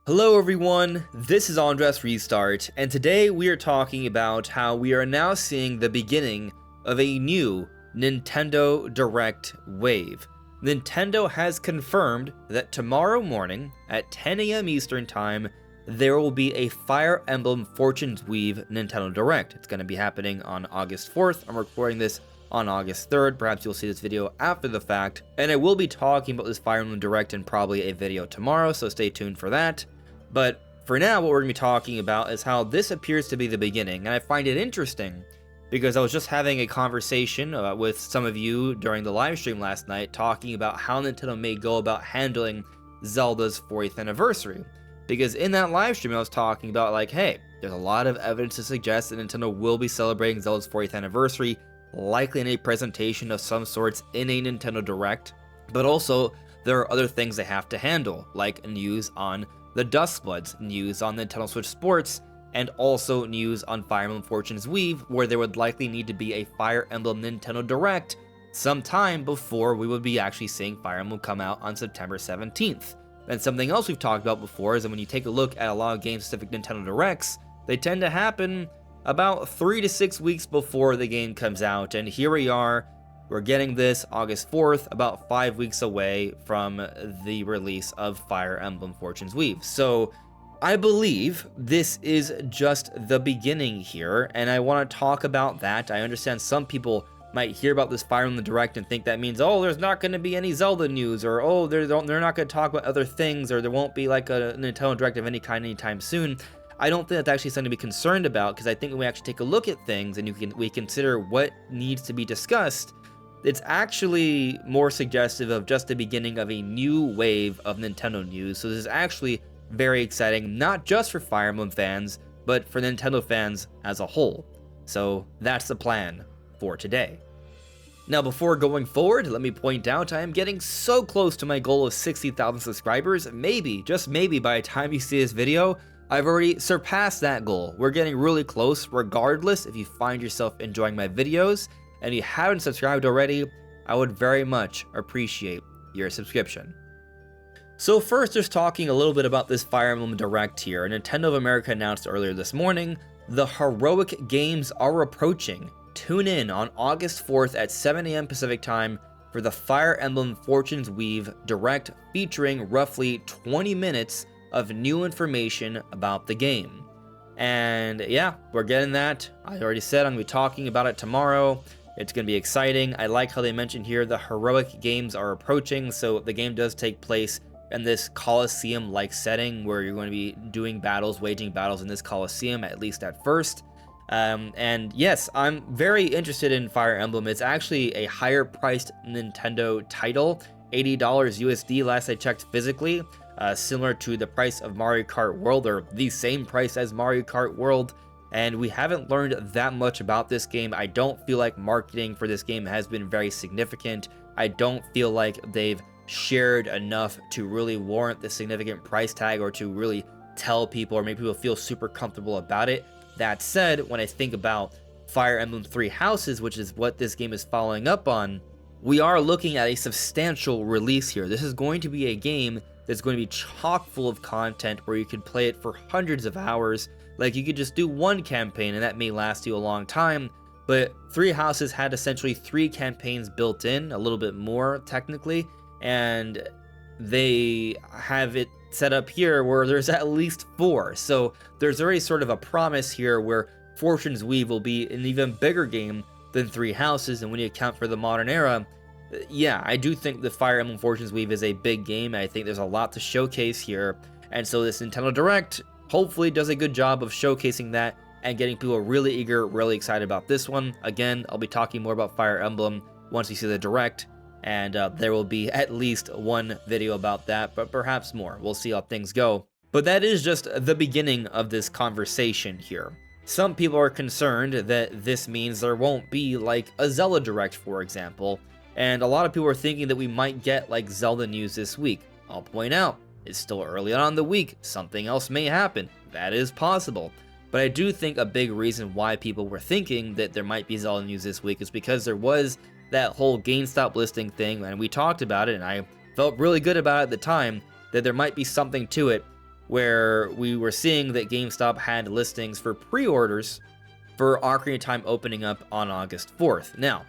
Hello everyone, this is AndresRestart, and today we are talking about how we are now seeing the beginning of a new Nintendo Direct wave. Nintendo has confirmed that tomorrow morning at 10 a.m. Eastern Time, there will be a Fire Emblem Fortune's Weave Nintendo Direct. It's going to be happening on August 4th. I'm recording this on August 3rd. Perhaps you'll see this video after the fact. And I will be talking about this Fire Emblem Direct in probably a video tomorrow, so stay tuned for that. But for now, what we're going to be talking about is how this appears to be the beginning. And I find it interesting because I was just having a conversation with some of you during the live stream last night talking about how Nintendo may go about handling Zelda's 40th anniversary. Because in that live stream, I was talking about like, hey, there's a lot of evidence to suggest that Nintendo will be celebrating Zelda's 40th anniversary, likely in a presentation of some sorts in a Nintendo Direct. But also, there are other things they have to handle, like news on the Dustbloods, news on Nintendo Switch Sports, and also news on Fire Emblem Fortune's Weave, where there would likely need to be a Fire Emblem Nintendo Direct sometime before we would be actually seeing Fire Emblem come out on September 17th. And something else we've talked about before is that when you take a look at a lot of game-specific Nintendo Directs, they tend to happen about 3 to 6 weeks before the game comes out, and here we are. We're getting this August 4th, about 5 weeks away from the release of Fire Emblem Fortune's Weave. So I believe this is just the beginning here, and I want to talk about that. I understand some people might hear about this Fire Emblem Direct and think that means, oh, there's not going to be any Zelda news, or oh, they're not going to talk about other things, or there won't be like a Nintendo Direct of any kind anytime soon. I don't think that's actually something to be concerned about, because I think when we actually take a look at things and we consider what needs to be discussed, it's actually more suggestive of just the beginning of a new wave of Nintendo news. So this is actually very exciting, not just for Fire Emblem fans, but for Nintendo fans as a whole. So that's the plan for today. Now, before going forward, let me point out I am getting so close to my goal of 60,000 subscribers. Maybe, just maybe, by the time you see this video, I've already surpassed that goal. We're getting really close. Regardless, if you find yourself enjoying my videos and you haven't subscribed already, I would very much appreciate your subscription. So first, just talking a little bit about this Fire Emblem Direct here. Nintendo of America announced earlier this morning, the heroic games are approaching. Tune in on August 4th at 7 a.m. Pacific Time for the Fire Emblem Fortune's Weave Direct, featuring roughly 20 minutes of new information about the game. And yeah, we're getting that. I already said I'm going to be talking about it tomorrow. It's going to be exciting. I like how they mentioned here the heroic games are approaching, so the game does take place in this Colosseum-like setting where you're going to be doing battles, waging battles in this Colosseum, at least at first. And yes, I'm very interested in Fire Emblem. It's actually a higher priced Nintendo title, $80 USD last I checked physically, similar to the price of Mario Kart World, or the same price as Mario Kart World. And we haven't learned that much about this game. I don't feel like marketing for this game has been very significant. I don't feel like they've shared enough to really warrant the significant price tag or to really tell people or make people feel super comfortable about it. That said, when I think about Fire Emblem Three Houses, which is what this game is following up on, we are looking at a substantial release here. This is going to be a game that's going to be chock full of content where you can play it for hundreds of hours. Like, you could just do one campaign and that may last you a long time, but Three Houses had essentially 3 campaigns built in, a little bit more technically, and they have it set up here where there's at least 4. So there's already sort of a promise here where Fortune's Weave will be an even bigger game than Three Houses, and when you account for the modern era, yeah, I do think the Fire Emblem Fortune's Weave is a big game. I think there's a lot to showcase here, and so this Nintendo Direct hopefully does a good job of showcasing that and getting people really eager, really excited about this one. Again, I'll be talking more about Fire Emblem once you see the Direct, and there will be at least one video about that, but perhaps more. We'll see how things go. But that is just the beginning of this conversation here. Some people are concerned that this means there won't be like a Zelda Direct, for example, and a lot of people are thinking that we might get like Zelda news this week. I'll point out, it's still early on in the week, something else may happen. That is possible. But I do think a big reason why people were thinking that there might be Zelda news this week is because there was that whole GameStop listing thing, and we talked about it, and I felt really good about it at the time, that there might be something to it. where we were seeing that GameStop had listings for pre-orders for Ocarina of Time opening up on August 4th. Now,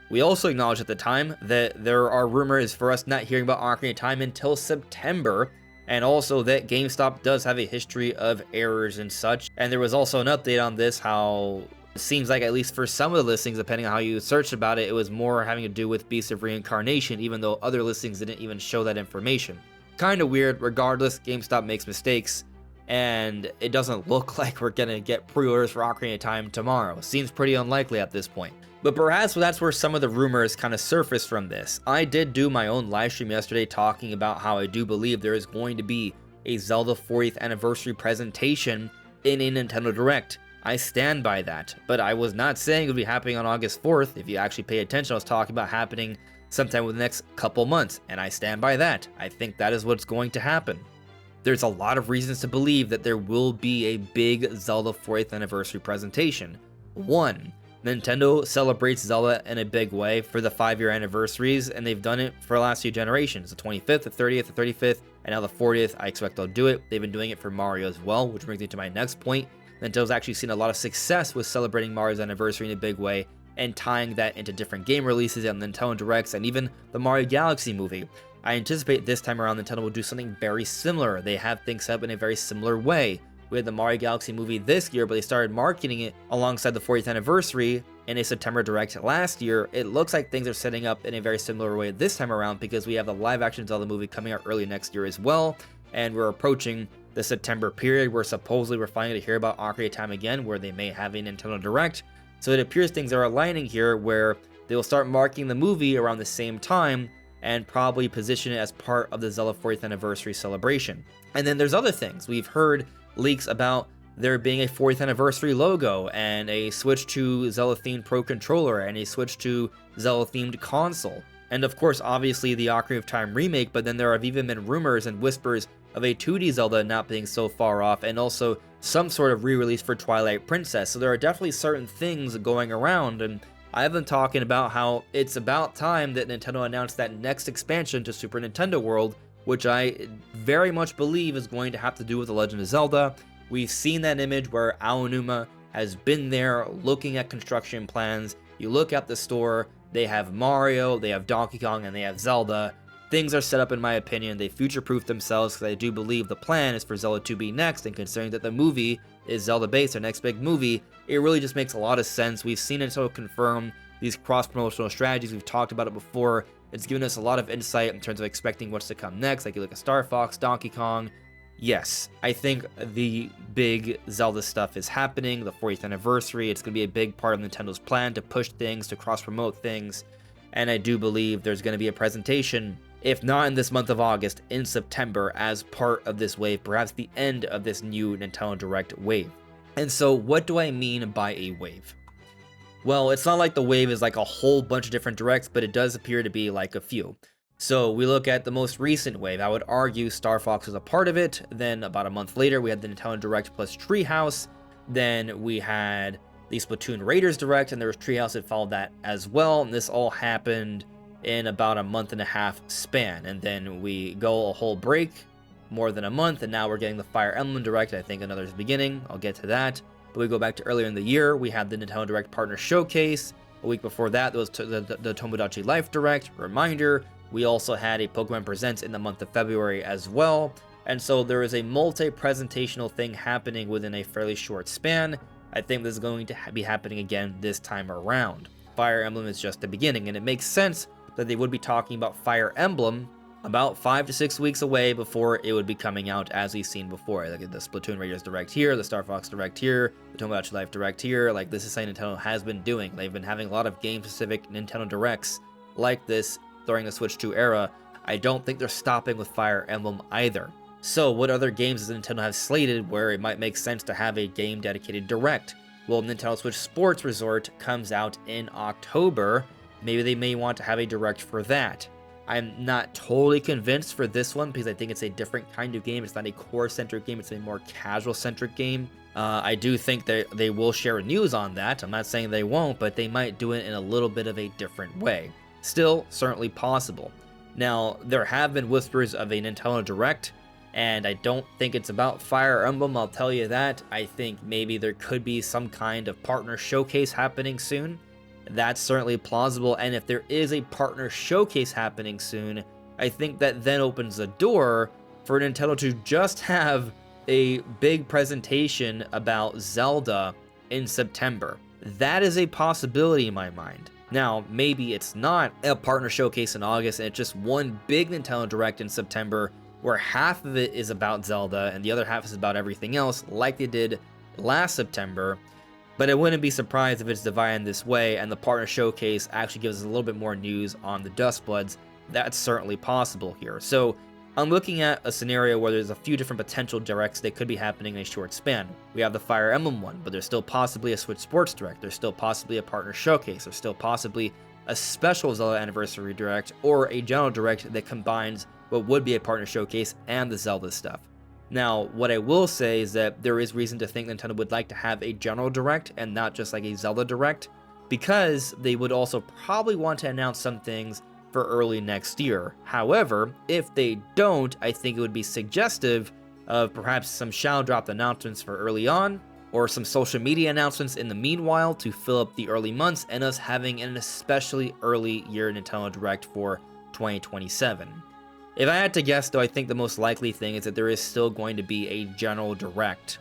we also acknowledged at the time that there are rumors for us not hearing about Ocarina of Time until September, and also that GameStop does have a history of errors and such. And there was also an update on this, how it seems like, at least for some of the listings, depending on how you searched about it, it was more having to do with Beasts of Reincarnation, even though other listings didn't even show that information. Kind of weird. Regardless, GameStop makes mistakes, and it doesn't look like we're gonna get pre-orders for Ocarina of Time tomorrow. Seems pretty unlikely at this point. But perhaps that's where some of the rumors kind of surfaced from this. I did do my own live stream yesterday talking about how I do believe there is going to be a Zelda 40th anniversary presentation in a Nintendo Direct. I stand by that, but I was not saying it would be happening on August 4th. If you actually pay attention, I was talking about happening sometime within the next couple months, and I stand by that. I think that is what's going to happen. There's a lot of reasons to believe that there will be a big Zelda 40th anniversary presentation. 1. Nintendo celebrates Zelda in a big way for the 5-year anniversaries, and they've done it for the last few generations. The 25th, the 30th, the 35th, and now the 40th. I expect they'll do it. They've been doing it for Mario as well, which brings me to my next point. Nintendo's actually seen a lot of success with celebrating Mario's anniversary in a big way and tying that into different game releases and Nintendo Directs and even the Mario Galaxy movie. I anticipate this time around Nintendo will do something very similar. They have things set up in a very similar way. We had the Mario Galaxy movie this year, but they started marketing it alongside the 40th anniversary in a September Direct last year. It looks like things are setting up in a very similar way this time around, because we have the live-action Zelda movie coming out early next year as well, and we're approaching the September period where supposedly we're finally to hear about Ocarina of Time again, where they may have a Nintendo Direct. So it appears things are aligning here, where they will start marketing the movie around the same time and probably position it as part of the Zelda 40th anniversary celebration. And then there's other things. We've heard leaks about there being a 40th anniversary logo and a switch to Zelda-themed Pro Controller and a switch to Zelda-themed console. And of course, obviously the Ocarina of Time remake, but then there have even been rumors and whispers of a 2D Zelda not being so far off, and also some sort of re-release for Twilight Princess. So there are definitely certain things going around, and I've been talking about how it's about time that Nintendo announced that next expansion to Super Nintendo World, which I very much believe is going to have to do with The Legend of Zelda. We've seen that image where Aonuma has been there looking at construction plans. You look at the store, they have Mario, they have Donkey Kong, and they have Zelda. Things are set up, in my opinion. They future-proof themselves, because I do believe the plan is for Zelda to be next, and considering that the movie is Zelda-based, their next big movie, it really just makes a lot of sense. We've seen it confirm these cross-promotional strategies. We've talked about it before. It's given us a lot of insight in terms of expecting what's to come next, like you look at Star Fox, Donkey Kong. Yes, I think the big Zelda stuff is happening, the 40th anniversary. It's going to be a big part of Nintendo's plan to push things, to cross-promote things, and I do believe there's going to be a presentation, if not in this month of August, in September, as part of this wave, perhaps the end of this new Nintendo Direct wave. And so, what do I mean by a wave? Well, it's not like the wave is like a whole bunch of different directs, but it does appear to be like a few. So we look at the most recent wave. I would argue Star Fox was a part of it. Then about a month later, we had the Nintendo Direct plus Treehouse. Then we had the Splatoon Raiders Direct, and there was Treehouse that followed that as well. And this all happened in about a month and a half span. And then we go a whole break, more than a month, and now we're getting the Fire Emblem Direct. I think another's beginning. I'll get to that. But we go back to earlier in the year, we had the Nintendo Direct Partner Showcase. A week before that, there was the Tomodachi Life Direct. Reminder, we also had a Pokemon Presents in the month of February as well. And so there is a multi-presentational thing happening within a fairly short span. I think this is going to be happening again this time around. Fire Emblem is just the beginning, and it makes sense that they would be talking about Fire Emblem about 5 to 6 weeks away before it would be coming out, as we've seen before. Like the Splatoon Raiders Direct here, the Star Fox Direct here, the Tomodachi Life Direct here. Like, this is something Nintendo has been doing. They've been having a lot of game-specific Nintendo Directs like this during the Switch 2 era. I don't think they're stopping with Fire Emblem either. So what other games does Nintendo have slated where it might make sense to have a game-dedicated Direct? Well, Nintendo Switch Sports Resort comes out in October. Maybe they may want to have a Direct for that. I'm not totally convinced for this one, because I think it's a different kind of game. It's not a core-centric game, it's a more casual-centric game. I do think that they will share news on that. I'm not saying they won't, but they might do it in a little bit of a different way. Still, certainly possible. Now, there have been whispers of a Nintendo Direct And I don't think it's about Fire Emblem, I'll tell you that. I think maybe there could be some kind of partner showcase happening soon. That's certainly plausible, and if there is a partner showcase happening soon, I think that then opens the door for Nintendo to just have a big presentation about Zelda in September. That is a possibility in my mind. Now, maybe it's not a partner showcase in August and it's just one big Nintendo Direct in September where half of it is about Zelda and the other half is about everything else, like they did last September. But I wouldn't be surprised if it's divided this way and the partner showcase actually gives us a little bit more news on the Dustbloods. That's certainly possible here. So I'm looking at a scenario where there's a few different potential directs that could be happening in a short span. We have the Fire Emblem one, but there's still possibly a Switch Sports Direct. There's still possibly a partner showcase. There's still possibly a special Zelda Anniversary Direct or a general direct that combines what would be a partner showcase and the Zelda stuff. Now, what I will say is that there is reason to think Nintendo would like to have a general direct and not just like a Zelda direct, because they would also probably want to announce some things for early next year. However, if they don't, I think it would be suggestive of perhaps some shadow drop announcements for early on, or some social media announcements in the meanwhile to fill up the early months, and us having an especially early year Nintendo Direct for 2027. If I had to guess, though, I think the most likely thing is that there is still going to be a general direct,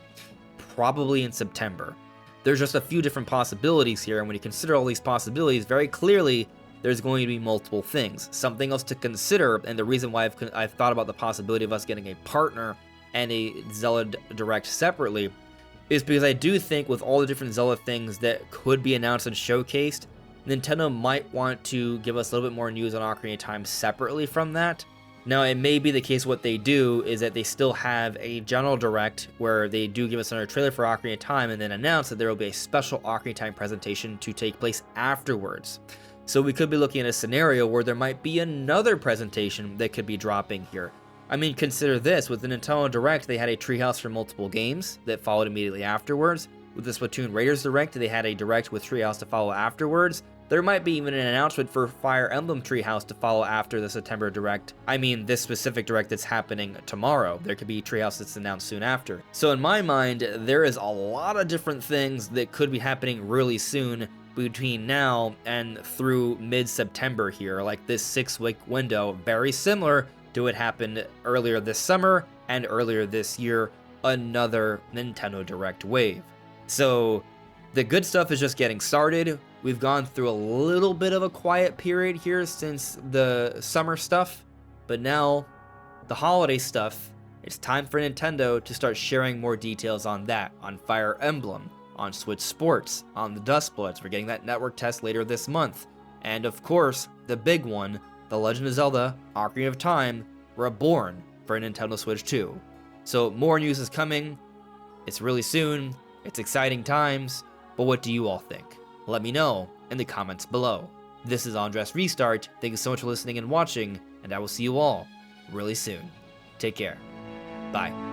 probably in September. There's just a few different possibilities here, and when you consider all these possibilities, very clearly, there's going to be multiple things. Something else to consider, and the reason why I've thought about the possibility of us getting a partner and a Zelda Direct separately, is because I do think with all the different Zelda things that could be announced and showcased, Nintendo might want to give us a little bit more news on Ocarina of Time separately from that. Now, it may be the case what they do is that they still have a general direct where they do give us another trailer for Ocarina of Time and then announce that there will be a special Ocarina of Time presentation to take place afterwards. So we could be looking at a scenario where there might be another presentation that could be dropping here. I mean, consider this, with the Nintendo Direct, they had a treehouse for multiple games that followed immediately afterwards. With the Splatoon Raiders Direct, they had a direct with treehouse to follow afterwards. There might be even an announcement for Fire Emblem Treehouse to follow after the September Direct. I mean, this specific Direct that's happening tomorrow. There could be Treehouse that's announced soon after. So in my mind, there is a lot of different things that could be happening really soon between now and through mid-September here, like this 6-week window, very similar to what happened earlier this summer and earlier this year, another Nintendo Direct wave. So the good stuff is just getting started. We've gone through a little bit of a quiet period here since the summer stuff, but now the holiday stuff, it's time for Nintendo to start sharing more details on that, on Fire Emblem, on Switch Sports, on the Dustbloods. We're getting that network test later this month. And of course, the big one, The Legend of Zelda, Ocarina of Time, Reborn for Nintendo Switch 2. So more news is coming. It's really soon. It's exciting times. But what do you all think? Let me know in the comments below. This is AndresRestart. Thank you so much for listening and watching, and I will see you all really soon. Take care. Bye.